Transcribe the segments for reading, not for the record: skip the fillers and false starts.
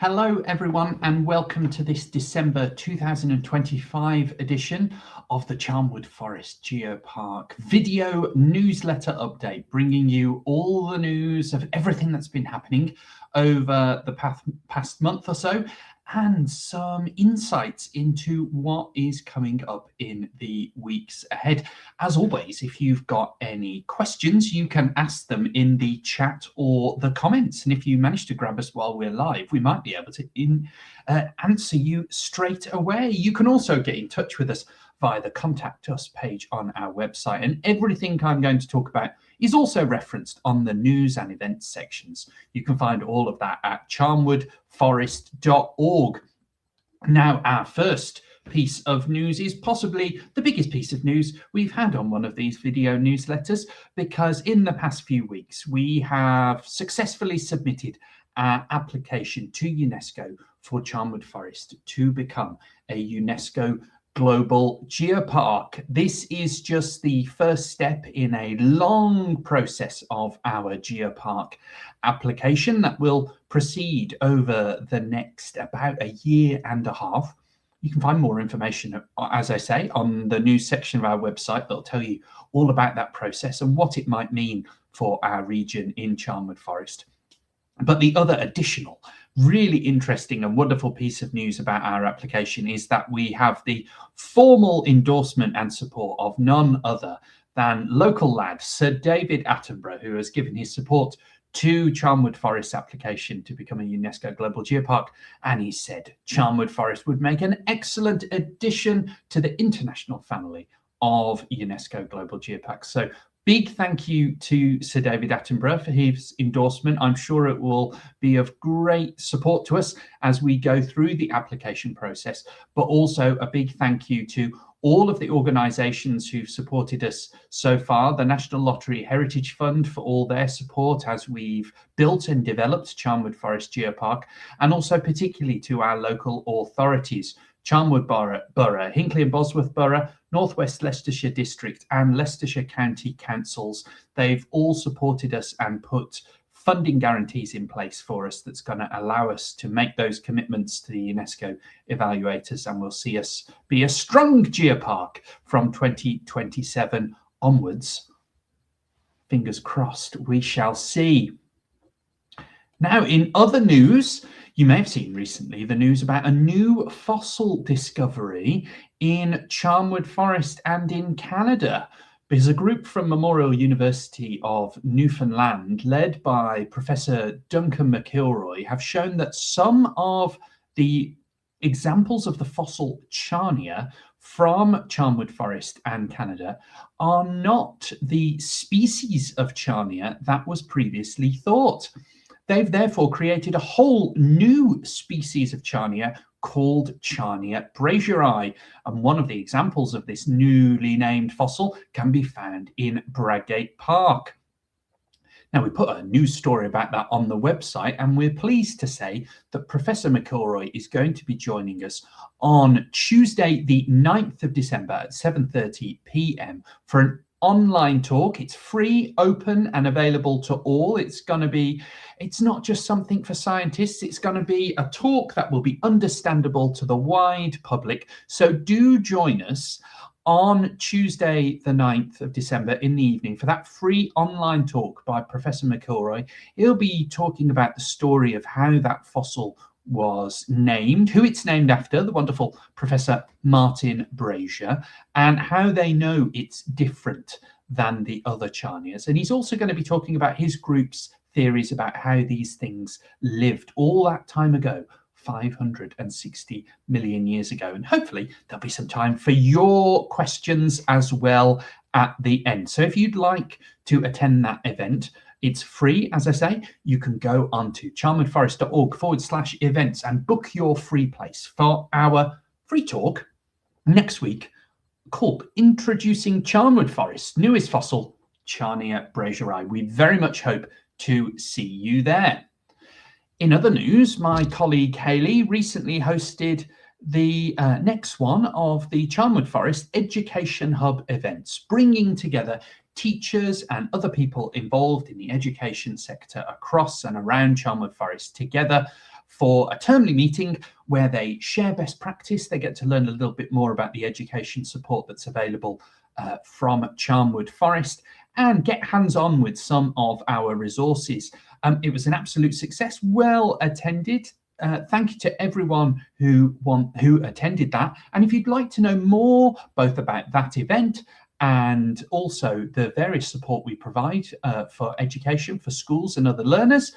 Hello everyone and welcome to this December 2025 edition of the Charnwood Forest Geopark video newsletter update, bringing you all the news of everything that's been happening over the past month or so and some insights into what is coming up in the weeks ahead. As always, if you've got any questions, you can ask them in the chat or the comments. And if you manage to grab us while we're live, we might be able to answer you straight away. You can also get in touch with us via the Contact Us page on our website. And everything I'm going to talk about is also referenced on the news and events sections. You can find all of that at charnwoodforest.org. Now, our first piece of news is possibly the biggest piece of news we've had on one of these video newsletters, because in the past few weeks, we have successfully submitted our application to UNESCO for Charnwood Forest to become a UNESCO Global Geopark. This is just the first step in a long process of our geopark application that will proceed over the next about a year and a half. You can find more information, as I say, on the news section of our website that'll tell you all about that process and what it might mean for our region in Charnwood Forest. But the other additional really interesting and wonderful piece of news about our application is that we have the formal endorsement and support of none other than local lad Sir David Attenborough, who has given his support to Charnwood Forest's application to become a UNESCO Global Geopark. And he said Charnwood Forest would make an excellent addition to the international family of UNESCO Global Geoparks. So big thank you to Sir David Attenborough for his endorsement. I'm sure it will be of great support to us as we go through the application process, but also a big thank you to all of the organisations who've supported us so far, the National Lottery Heritage Fund for all their support as we've built and developed Charnwood Forest Geopark, and also particularly to our local authorities, Charnwood Borough, Hinckley and Bosworth Borough, North West Leicestershire District and Leicestershire County Councils. They've all supported us and put funding guarantees in place for us that's going to allow us to make those commitments to the UNESCO evaluators, and will see us be a strong geopark from 2027 onwards. Fingers crossed, we shall see. Now, in other news, you may have seen recently the news about a new fossil discovery in Charnwood Forest and in Canada, because a group from Memorial University of Newfoundland, led by Professor Duncan McIlroy, have shown that some of the examples of the fossil Charnia from Charnwood Forest and Canada are not the species of Charnia that was previously thought. They've therefore created a whole new species of Charnia called Charnia brazieri, and one of the examples of this newly named fossil can be found in Bradgate Park. Now, we put a news story about that on the website, and we're pleased to say that Professor McIlroy is going to be joining us on Tuesday, the 9th of December at 7:30 p.m. for an online talk. It's free, open and available to all. It's not just something for scientists. It's going to be a talk that will be understandable to the wide public. So do join us on Tuesday, the 9th of December in the evening for that free online talk by Professor McIlroy. He'll be talking about the story of how that fossil was named, who it's named after, the wonderful Professor Martin Brazier, and how they know it's different than the other Charnias. And he's also going to be talking about his group's theories about how these things lived all that time ago, 560 million years ago. And hopefully there'll be some time for your questions as well at the end. So if you'd like to attend that event, it's free, as I say. You can go onto charnwoodforest.org/events and book your free place for our free talk next week called Introducing Charnwood Forest's Newest Fossil, Charnia brazieri. We very much hope to see you there. In other news, my colleague Hayley recently hosted the next one of the Charnwood Forest Education Hub events, bringing together teachers and other people involved in the education sector across and around Charnwood Forest together for a termly meeting where they share best practice. They get to learn a little bit more about the education support that's available from Charnwood Forest and get hands-on with some of our resources. It was an absolute success, well attended. Thank you to everyone who attended that. And if you'd like to know more both about that event and also the various support we provide for education for schools and other learners,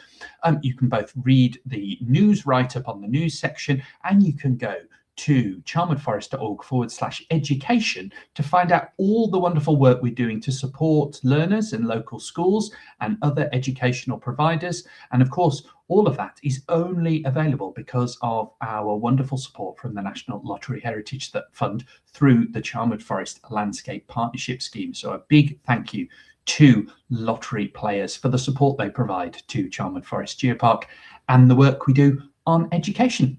you can both read the news write-up on the news section, and you can go to charnwoodforest.org/education to find out all the wonderful work we're doing to support learners and local schools and other educational providers. And of course, all of that is only available because of our wonderful support from the National Lottery Heritage Fund through the Charnwood Forest Landscape Partnership Scheme. So a big thank you to lottery players for the support they provide to Charnwood Forest Geopark and the work we do on education.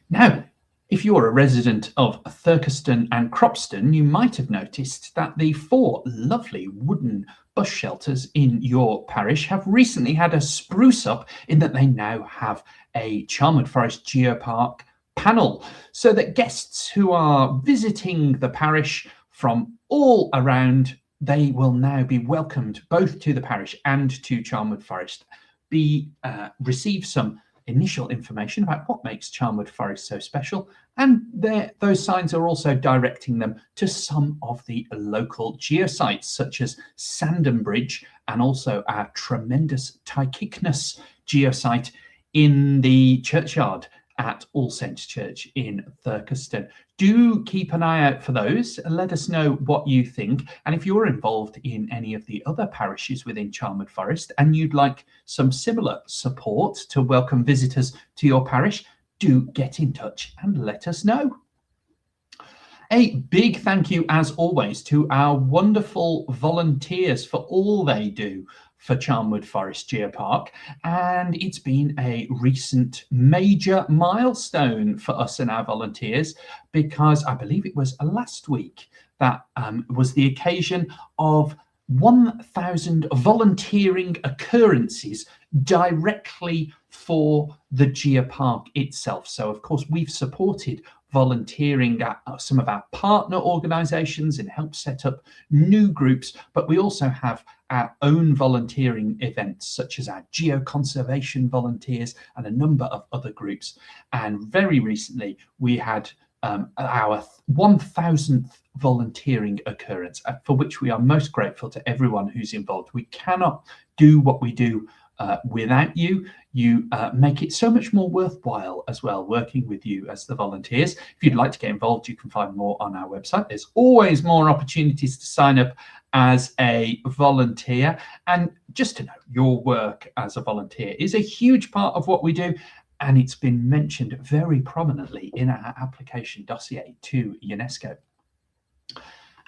Now, if you're a resident of Thurkeston and Cropston, you might have noticed that the 4 lovely wooden bus shelters in your parish have recently had a spruce up in that they now have a Charnwood Forest Geopark panel, so that guests who are visiting the parish from all around, they will now be welcomed both to the parish and to Charnwood Forest, receive some initial information about what makes Charnwood Forest so special, and those signs are also directing them to some of the local geosites such as Sandham Bridge and also our tremendous Tychicnus geosite in the churchyard at All Saints Church in Thurkeston. Do keep an eye out for those and let us know what you think. And if you're involved in any of the other parishes within Charnwood Forest and you'd like some similar support to welcome visitors to your parish, do get in touch and let us know. A big thank you, as always, to our wonderful volunteers for all they do for Charnwood Forest Geopark, and it's been a recent major milestone for us and our volunteers, because I believe it was last week that was the occasion of 1,000 volunteering occurrences directly for the geopark itself. So of course we've supported volunteering at some of our partner organisations and help set up new groups, but we also have our own volunteering events such as our geoconservation volunteers and a number of other groups. And very recently we had our 1,000th volunteering occurrence, for which we are most grateful to everyone who's involved. We cannot do what we do without you. You make it so much more worthwhile as well, working with you as the volunteers. If you'd like to get involved, you can find more on our website. There's always more opportunities to sign up as a volunteer. And just to know, your work as a volunteer is a huge part of what we do, and it's been mentioned very prominently in our application dossier to UNESCO.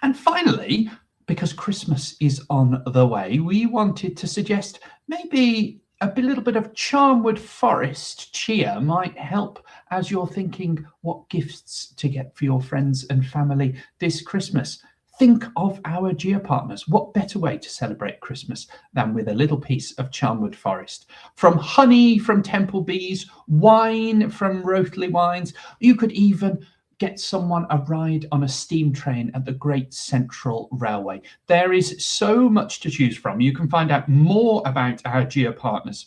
And finally, because Christmas is on the way, we wanted to suggest maybe a little bit of Charnwood Forest cheer might help as you're thinking what gifts to get for your friends and family this Christmas. Think of our geopartners. What better way to celebrate Christmas than with a little piece of Charnwood Forest? From honey from Temple Bees, wine from Rothley Wines, you could even get someone a ride on a steam train at the Great Central Railway. There is so much to choose from. You can find out more about our geopartners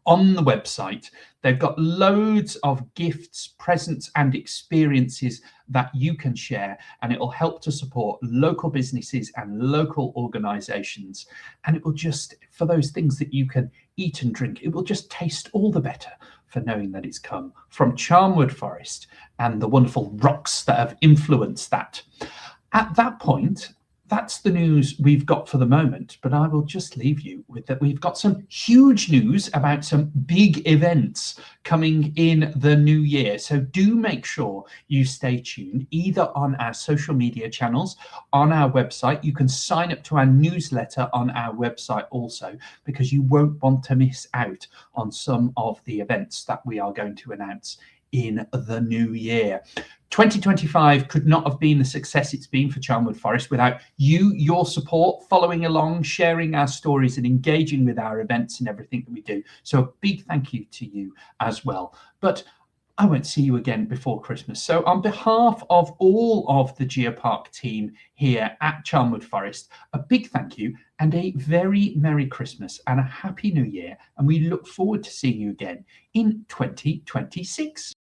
on the website. They've got loads of gifts, presents and experiences that you can share, and it will help to support local businesses and local organisations. And it will just, for those things that you can eat and drink, it will just taste all the better for knowing that it's come from Charnwood Forest and the wonderful rocks that have influenced that. At that point, that's the news we've got for the moment, but I will just leave you with that. We've got some huge news about some big events coming in the new year. So do make sure you stay tuned, either on our social media channels, on our website. You can sign up to our newsletter on our website also, because you won't want to miss out on some of the events that we are going to announce in the new year. 2025 could not have been the success it's been for Charnwood Forest without you, your support, following along, sharing our stories and engaging with our events and everything that we do. So a big thank you to you as well. But I won't see you again before Christmas. So on behalf of all of the Geopark team here at Charnwood Forest, a big thank you and a very Merry Christmas and a Happy New Year. And we look forward to seeing you again in 2026.